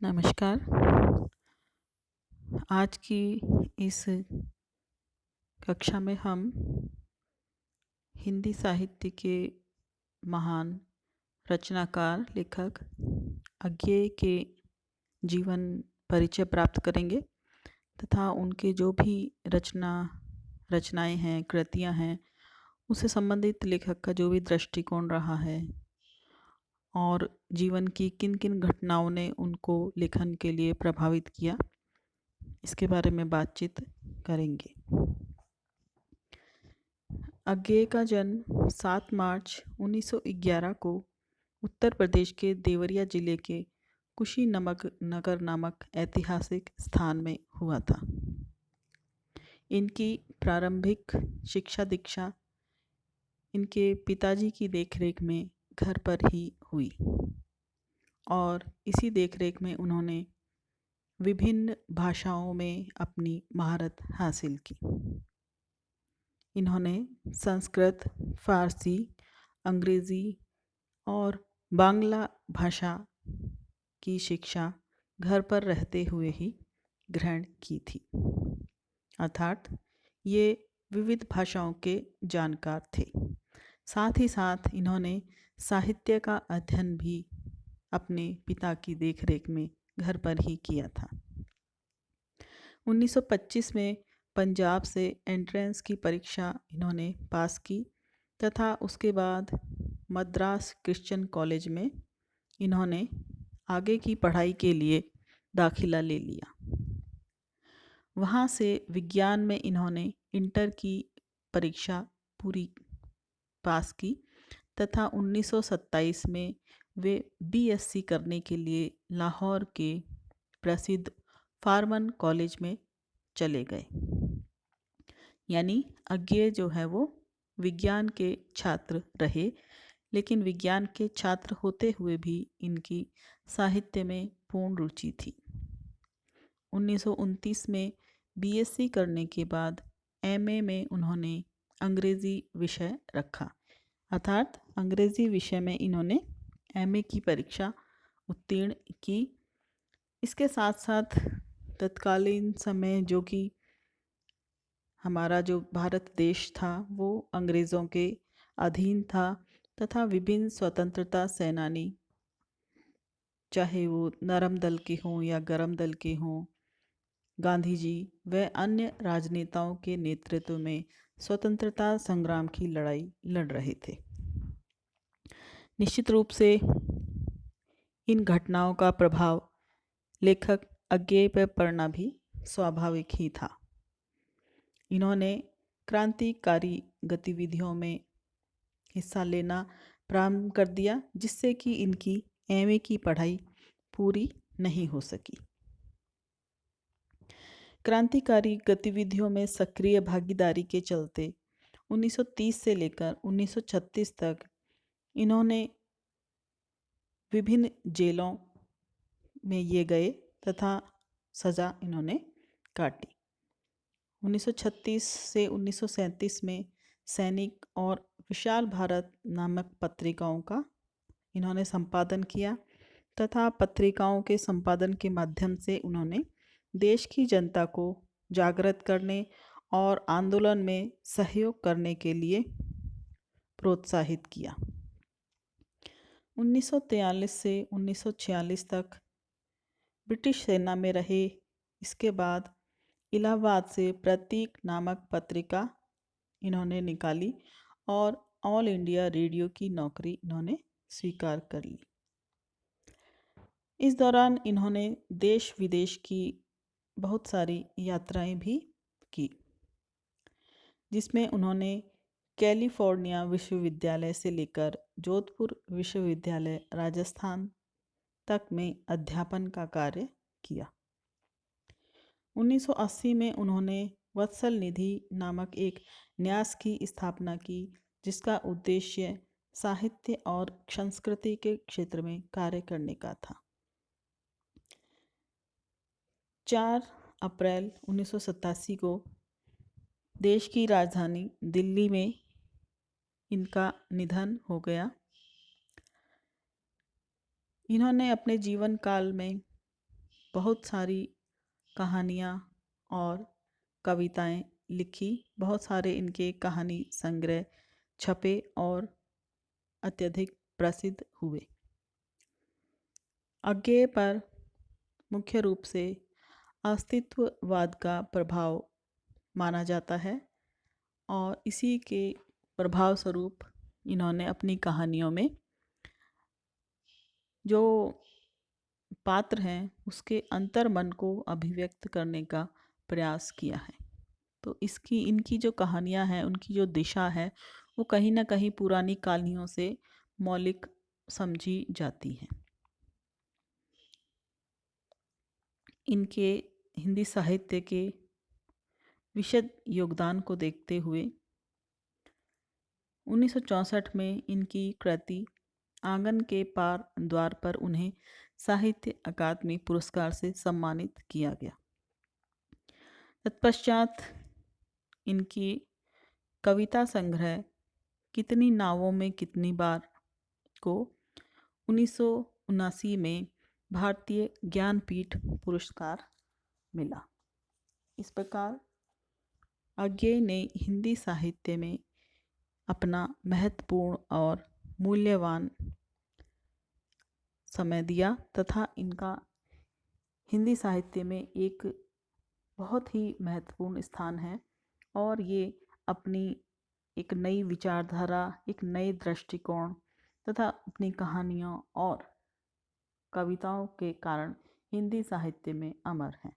नमस्कार। आज की इस कक्षा में हम हिंदी साहित्य के महान रचनाकार लेखक अज्ञेय के जीवन परिचय प्राप्त करेंगे तथा उनके जो भी रचनाएं हैं, कृतियां हैं, उससे संबंधित लेखक का जो भी दृष्टिकोण रहा है और जीवन की किन किन घटनाओं ने उनको लेखन के लिए प्रभावित किया, इसके बारे में बातचीत करेंगे। अज्ञेय का जन्म 7 मार्च 1911 को उत्तर प्रदेश के देवरिया जिले के कुशीनगर नामक ऐतिहासिक स्थान में हुआ था। इनकी प्रारंभिक शिक्षा दीक्षा इनके पिताजी की देखरेख में घर पर ही हुई और इसी देखरेख में उन्होंने विभिन्न भाषाओं में अपनी महारत हासिल की। इन्होंने संस्कृत, फारसी, अंग्रेज़ी और बांग्ला भाषा की शिक्षा घर पर रहते हुए ही ग्रहण की थी, अर्थात ये विविध भाषाओं के जानकार थे। साथ ही साथ इन्होंने साहित्य का अध्ययन भी अपने पिता की देखरेख में घर पर ही किया था। 1925 में पंजाब से एंट्रेंस की परीक्षा इन्होंने पास की तथा उसके बाद मद्रास क्रिश्चियन कॉलेज में इन्होंने आगे की पढ़ाई के लिए दाखिला ले लिया। वहाँ से विज्ञान में इन्होंने इंटर की परीक्षा पूरी पास की तथा 1927 में वे बीएससी करने के लिए लाहौर के प्रसिद्ध फार्मन कॉलेज में चले गए। यानी अज्ञेय जो है वो विज्ञान के छात्र रहे, लेकिन विज्ञान के छात्र होते हुए भी इनकी साहित्य में पूर्ण रुचि थी। 1929 में बीएससी करने के बाद एमए में उन्होंने अंग्रेज़ी विषय रखा, अर्थात अंग्रेज़ी विषय में इन्होंने एमए की परीक्षा उत्तीर्ण की। इसके साथ साथ तत्कालीन समय जो कि हमारा जो भारत देश था वो अंग्रेज़ों के अधीन था तथा विभिन्न स्वतंत्रता सेनानी, चाहे वो नरम दल के हों या गरम दल के हों, गांधी जी व अन्य राजनेताओं के नेतृत्व में स्वतंत्रता संग्राम की लड़ाई लड़ रहे थे। निश्चित रूप से इन घटनाओं का प्रभाव लेखक अज्ञेय पर पड़ना भी स्वाभाविक ही था। इन्होंने क्रांतिकारी गतिविधियों में हिस्सा लेना प्रारंभ कर दिया, जिससे कि इनकी एमए की पढ़ाई पूरी नहीं हो सकी। क्रांतिकारी गतिविधियों में सक्रिय भागीदारी के चलते 1930 से लेकर 1936 तक इन्होंने विभिन्न जेलों में ये गए तथा सज़ा इन्होंने काटी। 1936 से 1937 में सैनिक और विशाल भारत नामक पत्रिकाओं का इन्होंने संपादन किया तथा पत्रिकाओं के संपादन के माध्यम से उन्होंने देश की जनता को जागृत करने और आंदोलन में सहयोग करने के लिए प्रोत्साहित किया। 1943 से 1946 तक ब्रिटिश सेना में रहे। इसके बाद इलाहाबाद से प्रतीक नामक पत्रिका इन्होंने निकाली और ऑल इंडिया रेडियो की नौकरी इन्होंने स्वीकार कर ली। इस दौरान इन्होंने देश विदेश की बहुत सारी यात्राएं भी की, जिसमें उन्होंने कैलिफोर्निया विश्वविद्यालय से लेकर जोधपुर विश्वविद्यालय राजस्थान तक में अध्यापन का कार्य किया। 1980 में उन्होंने वत्सल निधि नामक एक न्यास की स्थापना की, जिसका उद्देश्य साहित्य और संस्कृति के क्षेत्र में कार्य करने का था। 4 अप्रैल 1987 को देश की राजधानी दिल्ली में इनका निधन हो गया। इन्होंने अपने जीवन काल में बहुत सारी कहानियाँ और कविताएं लिखी। बहुत सारे इनके कहानी संग्रह छपे और अत्यधिक प्रसिद्ध हुए। अज्ञेय पर मुख्य रूप से अस्तित्ववाद का प्रभाव माना जाता है और इसी के प्रभाव स्वरूप इन्होंने अपनी कहानियों में जो पात्र हैं उसके अंतर्मन को अभिव्यक्त करने का प्रयास किया है। तो इनकी जो कहानियाँ हैं, उनकी जो दिशा है, वो कहीं ना कहीं पुरानी कहानियों से मौलिक समझी जाती हैं। इनके हिंदी साहित्य के विशद योगदान को देखते हुए 1964 में इनकी कृति आंगन के पार द्वार पर उन्हें साहित्य अकादमी पुरस्कार से सम्मानित किया गया। तत्पश्चात इनकी कविता संग्रह कितनी नावों में कितनी बार को 1979 में भारतीय ज्ञानपीठ पुरस्कार मिला। इस प्रकार अज्ञेय ने हिंदी साहित्य में अपना महत्वपूर्ण और मूल्यवान समय दिया तथा इनका हिंदी साहित्य में एक बहुत ही महत्वपूर्ण स्थान है और ये अपनी एक नई विचारधारा, एक नए दृष्टिकोण तथा अपनी कहानियों और कविताओं के कारण हिंदी साहित्य में अमर हैं।